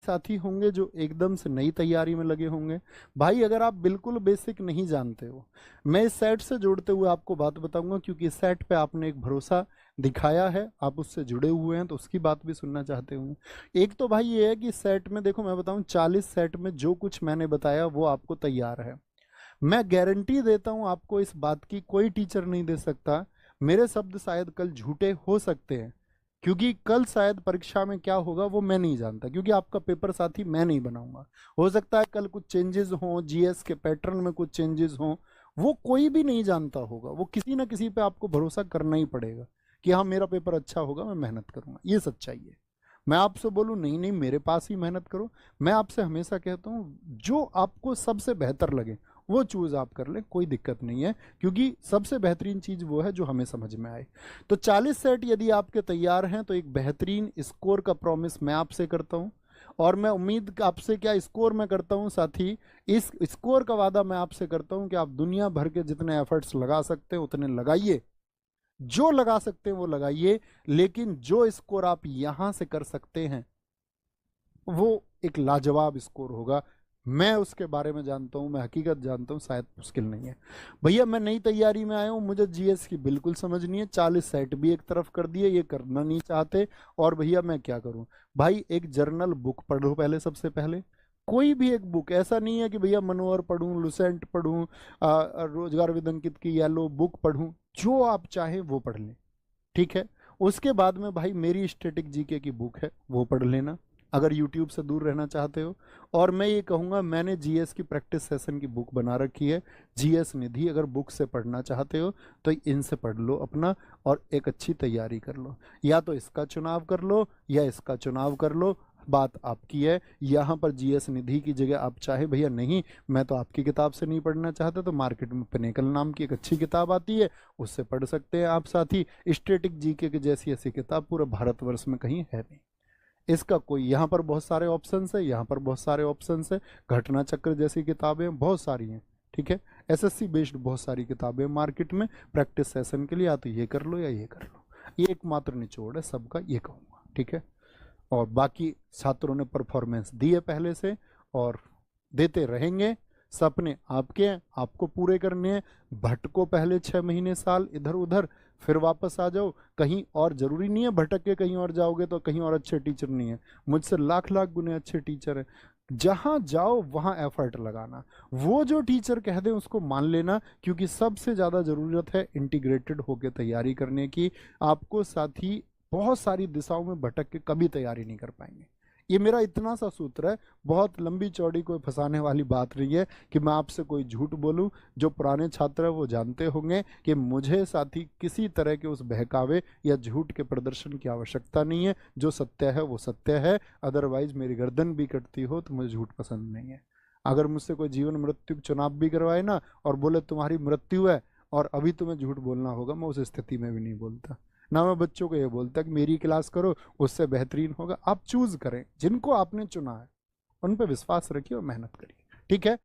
साथी होंगे जो एकदम से नई तैयारी में लगे होंगे। भाई अगर आप बिल्कुल बेसिक नहीं जानते हो, मैं इस सेट से जोड़ते हुए आपको बात बताऊंगा, क्योंकि इस सेट पे आपने एक भरोसा दिखाया है, आप उससे जुड़े हुए हैं, तो उसकी बात भी सुनना चाहते होंगे। एक तो भाई ये है कि सेट में देखो, मैं बताऊं 40 सेट में जो कुछ मैंने बताया वो आपको तैयार है। मैं गारंटी देता हूं आपको इस बात की, कोई टीचर नहीं दे सकता। मेरे शब्द शायद कल झूठे हो सकते हैं, क्योंकि कल शायद परीक्षा में क्या होगा वो मैं नहीं जानता, क्योंकि आपका पेपर साथी मैं नहीं बनाऊंगा। हो सकता है कल कुछ चेंजेस हों, जीएस के पैटर्न में कुछ चेंजेस हों, वो कोई भी नहीं जानता होगा। वो किसी ना किसी पे आपको भरोसा करना ही पड़ेगा कि हाँ मेरा पेपर अच्छा होगा, मैं मेहनत करूंगा, ये सच्चाई है। मैं आपसे बोलूं नहीं नहीं मेरे पास ही मेहनत करो, मैं आपसे हमेशा कहता हूं जो आपको सबसे बेहतर लगे वो चूज आप कर लें, कोई दिक्कत नहीं है, क्योंकि सबसे बेहतरीन चीज वो है जो हमें समझ में आए। तो 40 सेट यदि आपके तैयार हैं तो एक बेहतरीन स्कोर का प्रॉमिस मैं आपसे करता हूं। और मैं उम्मीद आपसे क्या स्कोर मैं करता हूं साथी, इस स्कोर का वादा मैं आपसे करता हूं कि आप दुनिया भर के जितने एफर्ट्स लगा सकते हैं उतने लगाइए, जो लगा सकते हैं वो लगाइए, लेकिन जो स्कोर आप यहां से कर सकते हैं वो एक लाजवाब स्कोर होगा। मैं उसके बारे में जानता हूं, मैं हकीकत जानता हूं, शायद मुश्किल नहीं है। भैया मैं नई तैयारी में आया हूं, मुझे जीएस की बिल्कुल समझ नहीं है, 40 सेट भी एक तरफ कर दिए, ये करना नहीं चाहते, और भैया मैं क्या करूं? भाई एक जर्नल बुक पढ़ो पहले, सबसे पहले कोई भी एक बुक, ऐसा नहीं है कि भैया मनोहर पढ़ूं, लुसेंट पढ़ूं, रोजगार विद अंकित की येलो बुक पढ़ूं, जो आप चाहें वो पढ़ लें, ठीक है। उसके बाद में भाई मेरी स्टैटिक जीके की बुक है, वो पढ़ लेना, अगर यूट्यूब से दूर रहना चाहते हो। और मैं ये कहूँगा, मैंने जीएस की प्रैक्टिस सेशन की बुक बना रखी है, जीएस निधि, अगर बुक से पढ़ना चाहते हो तो इनसे पढ़ लो अपना, और एक अच्छी तैयारी कर लो। या तो इसका चुनाव कर लो या इसका चुनाव कर लो, बात आपकी है। यहाँ पर जीएस निधि की जगह आप चाहे भैया नहीं मैं तो आपकी किताब से नहीं पढ़ना चाहता, तो मार्केट में पिनेकल नाम की एक अच्छी किताब आती है, उससे पढ़ सकते हैं आप साथी। स्टैटिक जीके की जैसी ऐसी किताब पूरे भारतवर्ष में कहीं है नहीं। इसका कोई, यहाँ पर बहुत सारे ऑप्शंस है, यहाँ पर बहुत सारे ऑप्शंस है, घटना चक्र जैसी किताबें बहुत सारी हैं, ठीक है। एसएससी बेस्ड बहुत सारी किताबें मार्केट में, प्रैक्टिस सेशन के लिए या तो ये कर लो या ये कर लो, ये एकमात्र निचोड़ है सबका, ये कहूँगा, ठीक है। और बाकी छात्रों ने परफॉर्मेंस दी है पहले से और देते रहेंगे। सपने आपके हैं, आपको पूरे करने हैं। भटको पहले 6 महीने साल इधर उधर, फिर वापस आ जाओ कहीं और। जरूरी नहीं है भटक के कहीं और जाओगे तो कहीं और अच्छे टीचर नहीं है, मुझसे लाख लाख गुने अच्छे टीचर हैं। जहां जाओ वहां एफर्ट लगाना, वो जो टीचर कह दें उसको मान लेना, क्योंकि सबसे ज्यादा जरूरत है इंटीग्रेटेड होकर तैयारी करने की। आपको साथी बहुत सारी दिशाओं में भटक के कभी तैयारी नहीं कर पाएंगे। ये मेरा इतना सा सूत्र है, बहुत लंबी चौड़ी कोई फंसाने वाली बात नहीं है कि मैं आपसे कोई झूठ बोलूं। जो पुराने छात्र है वो जानते होंगे कि मुझे साथी किसी तरह के उस बहकावे या झूठ के प्रदर्शन की आवश्यकता नहीं है। जो सत्य है वो सत्य है, अदरवाइज मेरी गर्दन भी कटती हो तो मुझे झूठ पसंद नहीं है। अगर मुझसे कोई जीवन मृत्यु का चुनाव भी करवाए ना और बोले तुम्हारी मृत्यु है और अभी तुम्हें झूठ बोलना होगा, मैं उस स्थिति में भी नहीं बोलता। ना मैं बच्चों को ये बोलता कि मेरी क्लास करो उससे बेहतरीन होगा। आप चूज करें, जिनको आपने चुना है उन पर विश्वास रखिए और मेहनत करिए, ठीक है।